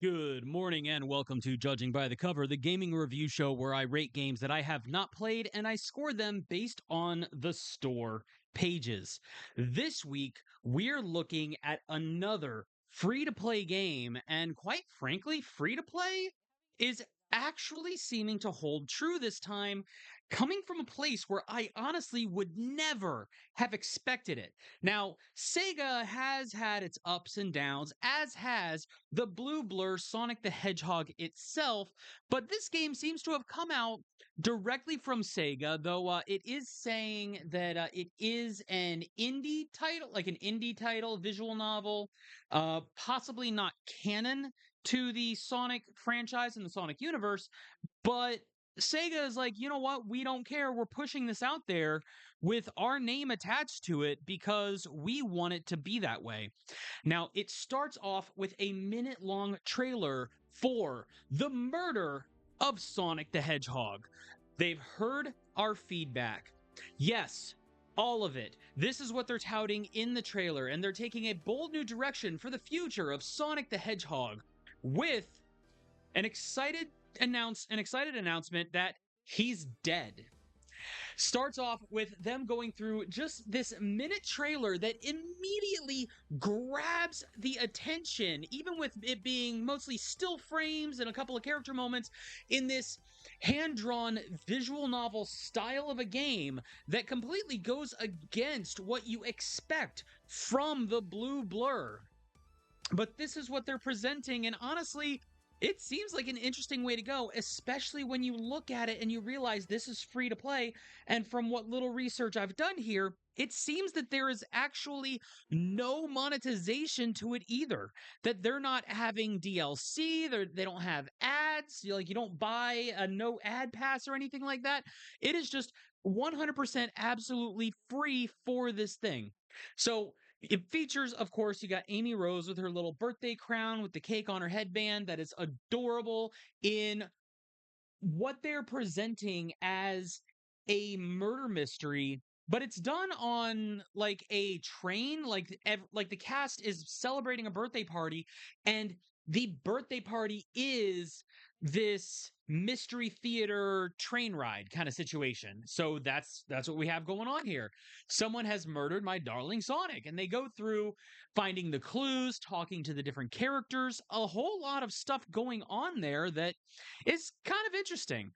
Good morning and welcome to Judging by the Cover, the gaming review show where I rate games that I have not played and I score them based on the store pages. This week, we're looking at another free to play game, and quite frankly, free to play is actually seeming to hold true this time, coming from a place where I honestly would never have expected it. Now, Sega has had its ups and downs, as has the Blue Blur Sonic the Hedgehog itself, but this game seems to have come out directly from Sega, though it is saying that it is an indie title, like an indie title, visual novel, possibly not canon to the Sonic franchise and the Sonic universe, but Sega is like, you know what? We don't care. We're pushing this out there with our name attached to it because we want it to be that way. Now, it starts off with a minute-long trailer for the murder of Sonic the Hedgehog. They've heard our feedback. Yes, all of it. This is what they're touting in the trailer, and they're taking a bold new direction for the future of Sonic the Hedgehog with an excited announcement that he's dead. Starts off with them going through just this minute trailer that immediately grabs the attention, even with it being mostly still frames and a couple of character moments in this hand-drawn visual novel style of a game that completely goes against what you expect from the Blue Blur. But this is what they're presenting, and honestly, it seems like an interesting way to go, especially when you look at it and you realize this is free to play. And from what little research I've done here, it seems that there is actually no monetization to it either. That they're not having DLC, they don't have ads, like you don't buy a no ad pass or anything like that. It is just 100% absolutely free for this thing. So it features, of course, you got Amy Rose with her little birthday crown with the cake on her headband that is adorable in what they're presenting as a murder mystery, but it's done on like a train, like the cast is celebrating a birthday party, and the birthday party is this mystery theater train ride kind of situation. So that's what we have going on here. Someone has murdered my darling Sonic, and they go through finding the clues, talking to the different characters, a whole lot of stuff going on there that is kind of interesting.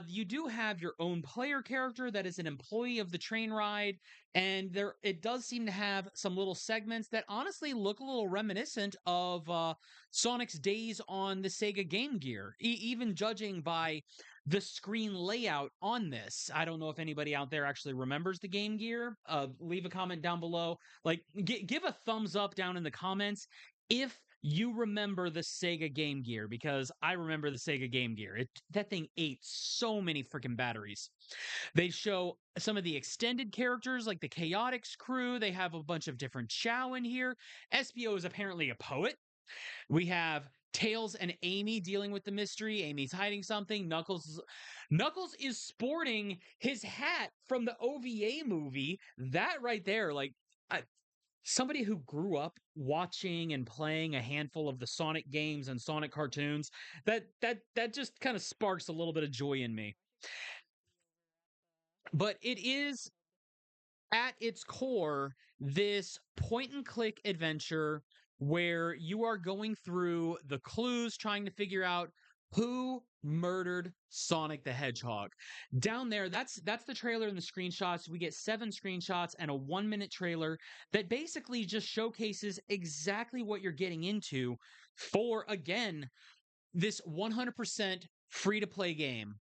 You do have your own player character that is an employee of the train ride, and there it does seem to have some little segments that honestly look a little reminiscent of Sonic's days on the Sega Game Gear, even judging by the screen layout on this. I don't know if anybody out there actually remembers the Game Gear. Leave a comment down below. Like, give a thumbs up down in the comments if you remember the Sega Game Gear, because I remember the Sega Game Gear. That thing ate so many freaking batteries. They show some of the extended characters like the Chaotix crew. They have a bunch of different Chow in here. SBO is apparently a poet. We have Tails and Amy dealing with the mystery. Amy's hiding something. Knuckles is sporting his hat from the OVA movie. That right there, like, somebody who grew up watching and playing a handful of the Sonic games and Sonic cartoons, that just kind of sparks a little bit of joy in me. But it is at its core this point and click adventure where you are going through the clues trying to figure out who murdered Sonic the Hedgehog. Down there, that's the trailer and the screenshots. We get 7 screenshots and a 1-minute trailer that basically just showcases exactly what you're getting into for, again, this 100% free to play game.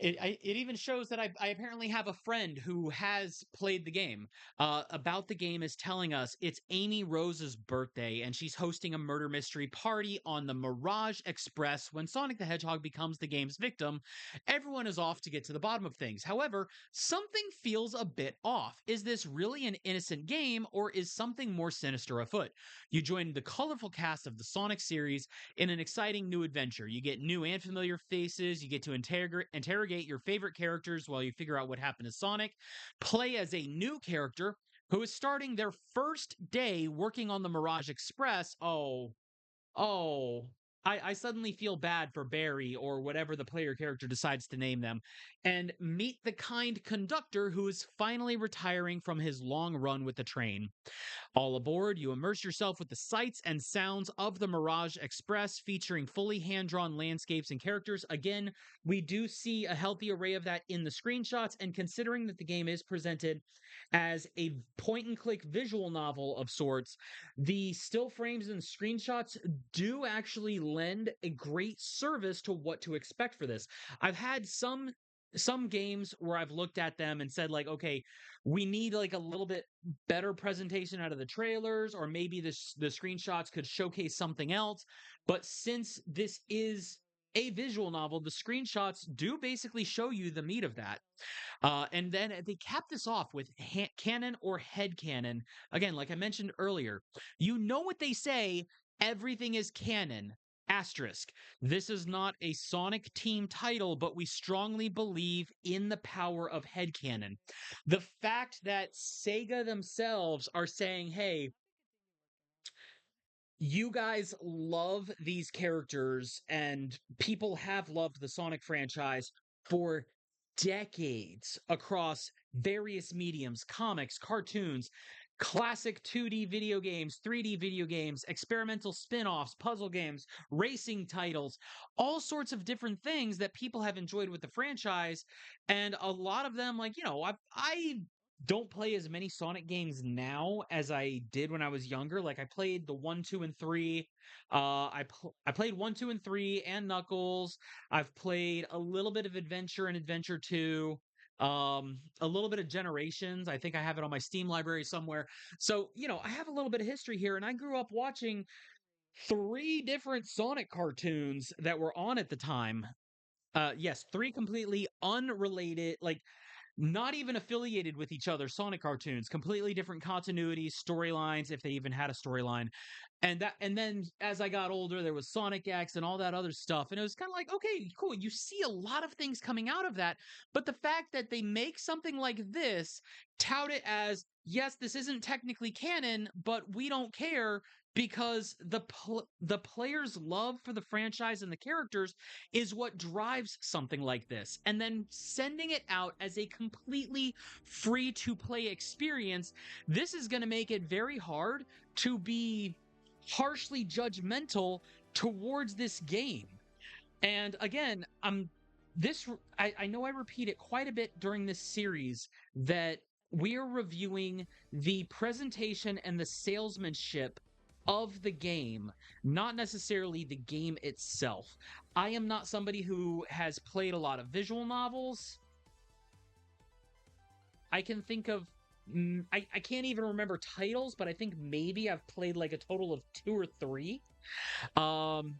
It even shows that I apparently have a friend who has played the game. About the game is telling us it's Amy Rose's birthday, and she's hosting a murder mystery party on the Mirage Express when Sonic the Hedgehog becomes the game's victim. Everyone is off to get to the bottom of things. However, something feels a bit off. Is this really an innocent game, or is something more sinister afoot? You join the colorful cast of the Sonic series in an exciting new adventure. You get new and familiar faces. You get to interrogate your favorite characters while you figure out what happened to Sonic. Play as a new character who is starting their first day working on the Mirage Express. Oh, Oh, I suddenly feel bad for Barry or whatever the player character decides to name them, and meet the kind conductor who is finally retiring from his long run with the train. All aboard, you immerse yourself with the sights and sounds of the Mirage Express, featuring fully hand drawn landscapes and characters. Again, we do see a healthy array of that in the screenshots, and considering that the game is presented as a point and click visual novel of sorts, the still frames and screenshots do actually lend a great service to what to expect for this. I've had some games where I've looked at them and said like, okay, we need like a little bit better presentation out of the trailers, or maybe the screenshots could showcase something else. But since this is a visual novel, the screenshots do basically show you the meat of that. And then they cap this off with canon or head canon. Again, like I mentioned earlier, you know what they say, everything is canon. Asterisk. This is not a Sonic team title, but we strongly believe in the power of headcanon. The fact that Sega themselves are saying, hey, you guys love these characters and people have loved the Sonic franchise for decades across various mediums, comics, cartoons, classic 2D video games, 3D video games, experimental spin-offs, puzzle games, racing titles, all sorts of different things that people have enjoyed with the franchise. And a lot of them, like, I don't play as many Sonic games now as I did when I was younger. Like I played the 1, 2, and 3. I played 1, 2, and 3 and Knuckles. I've played a little bit of Adventure and Adventure 2. A little bit of Generations. I think I have it on my Steam library somewhere. So, I have a little bit of history here, and I grew up watching three different Sonic cartoons that were on at the time. Yes, three completely unrelated, like not even affiliated with each other Sonic cartoons, completely different continuities, storylines, if they even had a storyline. And then as I got older, there was Sonic X and all that other stuff. And it was kind of like, okay, cool. You see a lot of things coming out of that. But the fact that they make something like this, tout it as, yes, this isn't technically canon, but we don't care because the player's love for the franchise and the characters is what drives something like this. And then sending it out as a completely free to play experience, this is going to make it very hard to be harshly judgmental towards this game. And again, I know I repeat it quite a bit during this series that we are reviewing the presentation and the salesmanship of the game, not necessarily the game itself. I am not somebody who has played a lot of visual novels. I can think of I can't even remember titles, but I think maybe I've played like a total of two or three. Um,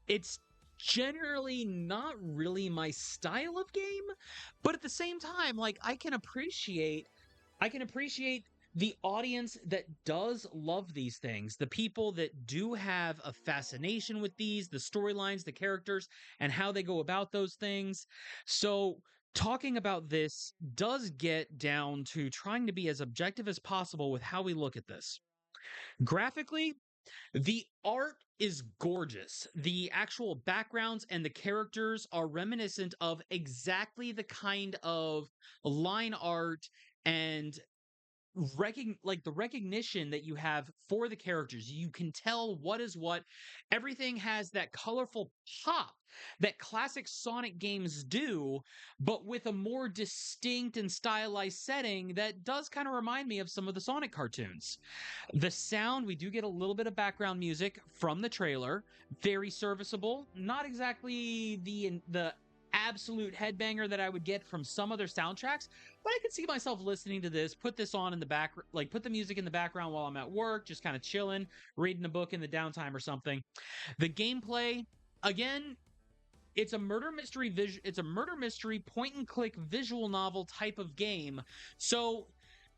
it's generally not really my style of game, but at the same time, like I can appreciate the audience that does love these things, the people that do have a fascination with these, the storylines, the characters, and how they go about those things. So, talking about this does get down to trying to be as objective as possible with how we look at this. Graphically, the art is gorgeous. The actual backgrounds and the characters are reminiscent of exactly the kind of line art and like the recognition that you have for the characters. You can tell what is what. Everything has that colorful pop that classic Sonic games do, but with a more distinct and stylized setting that does kind of remind me of some of the Sonic cartoons. The sound, we do get a little bit of background music from the trailer. Very serviceable. Not exactly the absolute headbanger that I would get from some other soundtracks, but I could see myself listening to this, put this on in the back, like put the music in the background while I'm at work, just kind of chilling, reading a book in the downtime or something. The gameplay, again, it's a murder mystery point and click visual novel type of game. So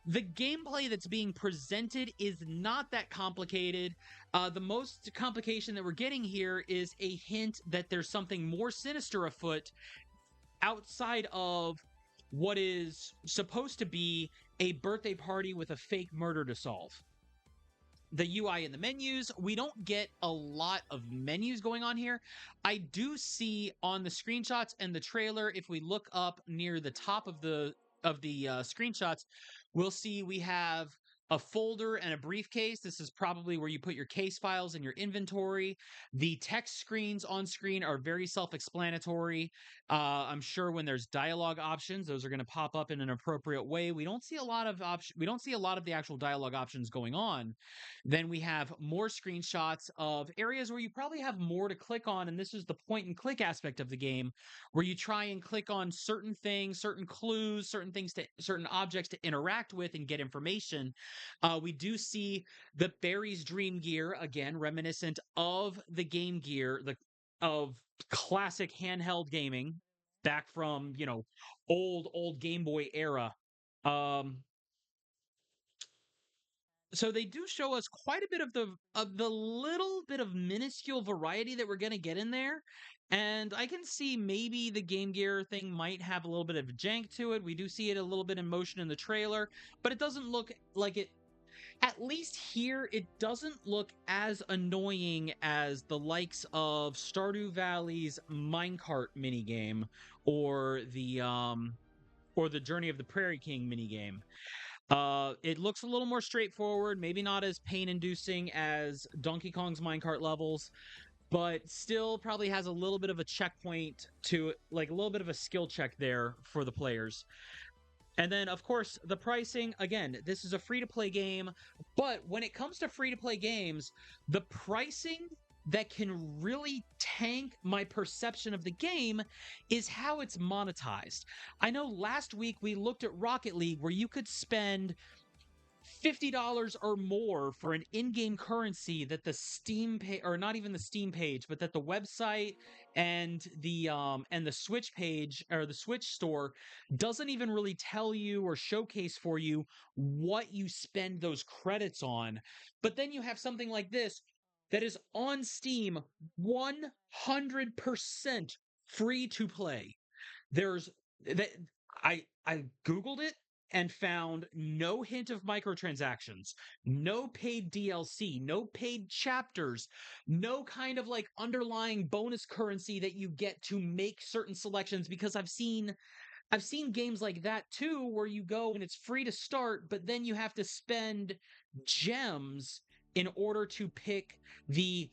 the gameplay that's being presented is not that complicated. The most complication that we're getting here is a hint that there's something more sinister afoot outside of what is supposed to be a birthday party with a fake murder to solve. the UI and the menus. We don't get a lot of menus going on here. I do see on the screenshots and the trailer, if we look up near the top of the screenshots, we'll see we have a folder and a briefcase. This is probably where you put your case files and your inventory. The text screens on screen are very self-explanatory. I'm sure when there's dialogue options, those are going to pop up in an appropriate way. We don't see a lot of we don't see a lot of the actual dialogue options going on. Then we have more screenshots of areas where you probably have more to click on, and this is the point and click aspect of the game, where you try and click on certain things, certain clues, certain objects to interact with and get information. We do see the Barry's Dream Gear, again reminiscent of the Game Gear, the of classic handheld gaming back from old Game Boy era. Um, so they do show us quite a bit of the little bit of minuscule variety that we're going to get in there. And I can see maybe the Game Gear thing might have a little bit of jank to it. We do see it a little bit in motion in the trailer, but it doesn't look like it. At least here, it doesn't look as annoying as the likes of Stardew Valley's minecart minigame or the Journey of the Prairie King minigame. It looks a little more straightforward, maybe not as pain-inducing as Donkey Kong's minecart levels, but still probably has a little bit of a checkpoint to like a little bit of a skill check there for the players. And then, of course, the pricing. Again, this is a free-to-play game, but when it comes to free-to-play games, the pricing that can really tank my perception of the game is how it's monetized. I know last week we looked at Rocket League where you could spend $50 or more for an in-game currency that the Steam page, or not even the Steam page, but that the website and the Switch page or the Switch store doesn't even really tell you or showcase for you what you spend those credits on. But then you have something like this that is on Steam 100% free to play. There's that I googled it and found no hint of microtransactions, no paid DLC, no paid chapters, no kind of like underlying bonus currency that you get to make certain selections, because I've seen games like that too where you go and it's free to start, but then you have to spend gems in order to pick the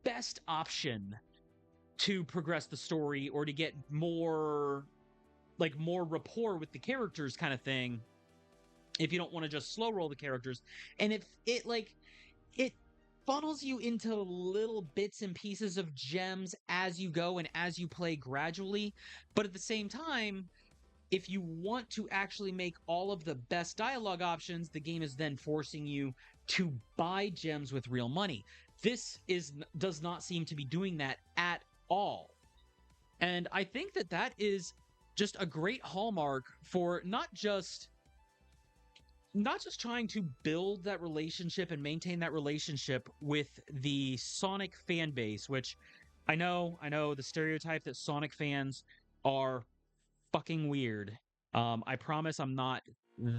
best option to progress the story or to get more rapport with the characters kind of thing, if you don't want to just slow roll the characters. And it funnels you into little bits and pieces of gems as you go and as you play gradually. But at the same time, if you want to actually make all of the best dialogue options, the game is then forcing you to buy gems with real money. This does not seem to be doing that at all. And I think that is just a great hallmark for not just trying to build that relationship and maintain that relationship with the Sonic fan base, which I know the stereotype that Sonic fans are fucking weird. I promise I'm not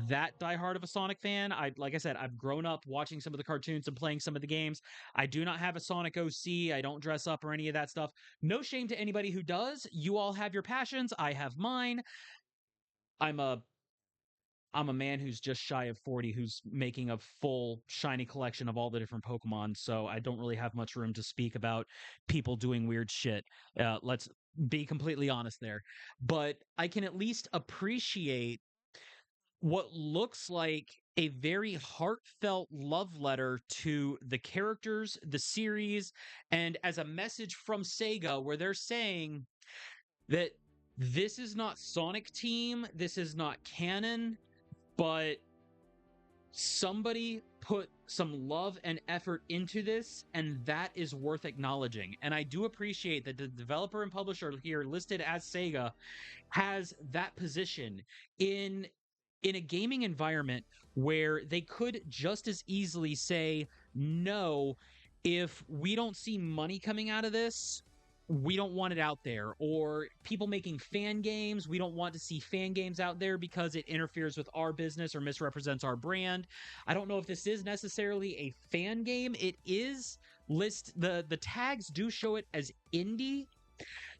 that diehard of a Sonic fan. Like I said, I've grown up watching some of the cartoons and playing some of the games. I do not have a Sonic OC. I don't dress up or any of that stuff. No shame to anybody who does. You all have your passions. I have mine. I'm a I'm a man who's just shy of 40 who's making a full shiny collection of all the different Pokemon, so I don't really have much room to speak about people doing weird shit. Let's be completely honest there. But I can at least appreciate what looks like a very heartfelt love letter to the characters, the series, and as a message from Sega where they're saying that this is not Sonic Team, this is not canon, but somebody put some love and effort into this, and that is worth acknowledging. And I do appreciate that the developer and publisher here listed as Sega has that position in a gaming environment where they could just as easily say no. If we don't see money coming out of this, we don't want it out there, or people making fan games, we don't want to see fan games out there because it interferes with our business or misrepresents our brand. I don't know if this is necessarily a fan game. It is the tags do show it as indie,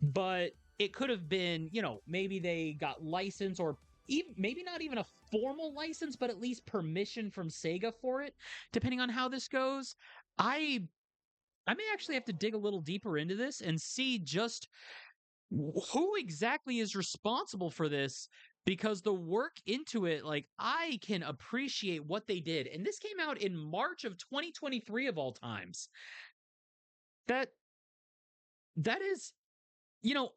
but it could have been, maybe they got license, or even, maybe not even a formal license, but at least permission from Sega for it, depending on how this goes. I I may actually have to dig a little deeper into this and see just who exactly is responsible for this, because the work into it, like, I can appreciate what they did. And this came out in March of 2023 of all times. That that is,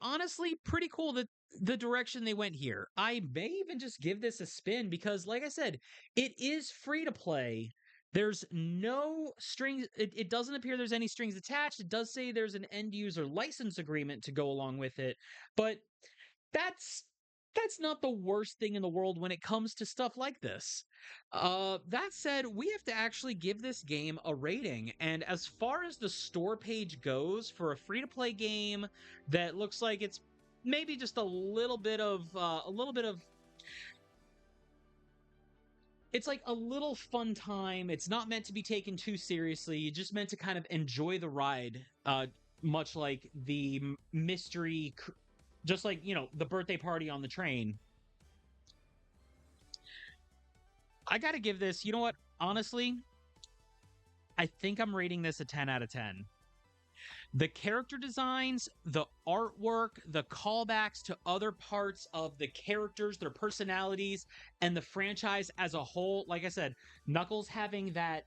honestly pretty cool that the direction they went here. I may even just give this a spin because, like I said, it is free to play. There's no strings. It doesn't appear there's any strings attached. It does say there's an end user license agreement to go along with it, but that's that's not the worst thing in the world when it comes to stuff like this. That said, we have to actually give this game a rating. And as far as the store page goes, for a free-to-play game that looks like it's maybe just a little bit of it's like a little fun time. It's not meant to be taken too seriously. You're just meant to kind of enjoy the ride, much like the mystery, just like, the birthday party on the train. I got to give this, you know what? Honestly, I think I'm rating this a 10 out of 10. The character designs, the artwork, the callbacks to other parts of the characters, their personalities, and the franchise as a whole. Like I said, Knuckles having that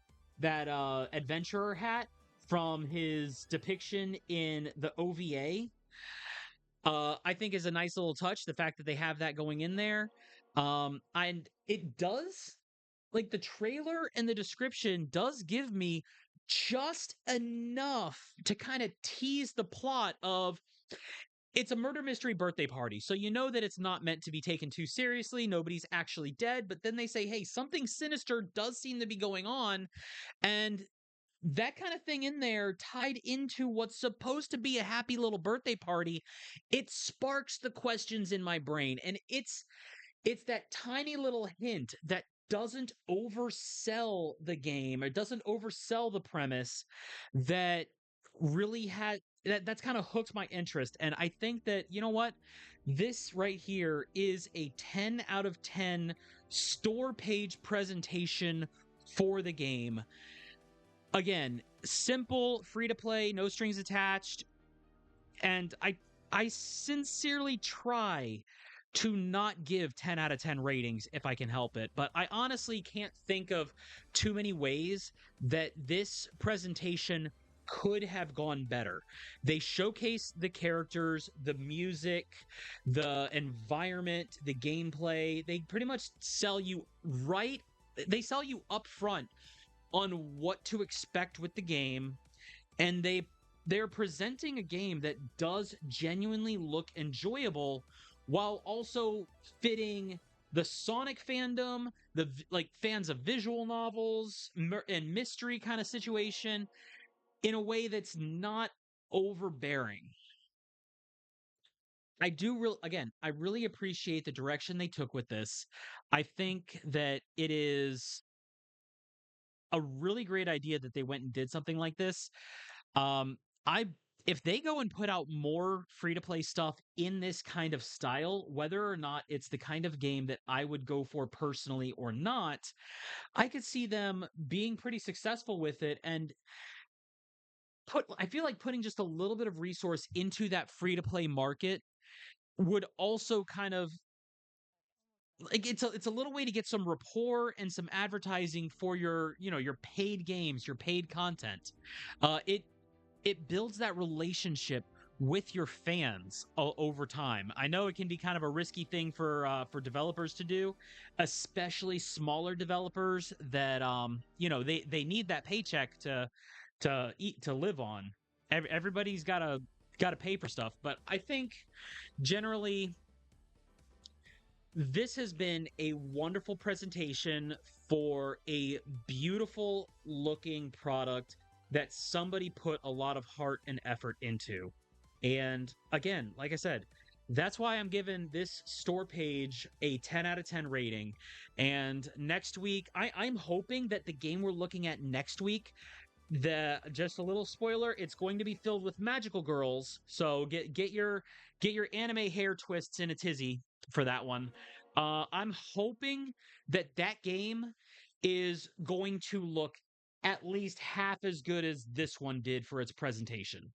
adventurer hat from his depiction in the OVA, I think is a nice little touch. The fact that they have that going in there, and it does, like, the trailer and the description does give me just enough to kind of tease the plot of, it's a murder mystery birthday party. So you know that it's not meant to be taken too seriously. Nobody's actually dead, but then they say, hey, something sinister does seem to be going on. And that kind of thing in there, tied into what's supposed to be a happy little birthday party, it sparks the questions in my brain. And it's that tiny little hint that doesn't oversell the game, or doesn't oversell the premise, that really had that's kind of hooked my interest. And I think that, you know what, this right here is a 10 out of 10 store page presentation for the game. Again, simple, free to play, no strings attached, and I sincerely try to not give 10 out of 10 ratings if I can help it, but I honestly can't think of too many ways that this presentation could have gone better. They showcase the characters, the music, the environment, the gameplay. They pretty much sell you right. They sell you up front on what to expect with the game, and they're presenting a game that does genuinely look enjoyable, while also fitting the Sonic fandom, the like fans of visual novels and mystery kind of situation, in a way that's not overbearing. I really appreciate the direction they took with this. I think that it is a really great idea that they went and did something like this. Um, I If they go and put out more free to play stuff in this kind of style, whether or not it's the kind of game that I would go for personally or not, I could see them being pretty successful with it. And I feel like putting just a little bit of resource into that free to play market would also kind of, like, it's a little way to get some rapport and some advertising for your, your paid games, your paid content. It builds that relationship with your fans over time. I know it can be kind of a risky thing for developers to do, especially smaller developers that, they need that paycheck to eat, to live on. Everybody's got to pay for stuff, but I think generally this has been a wonderful presentation for a beautiful looking product that somebody put a lot of heart and effort into. And again, like I said, that's why I'm giving this store page a 10 out of 10 rating. And next week, I'm hoping that the game we're looking at next week, the just a little spoiler, it's going to be filled with magical girls. So get your anime hair twists in a tizzy for that one. I'm hoping that that game is going to look at least half as good as this one did for its presentation.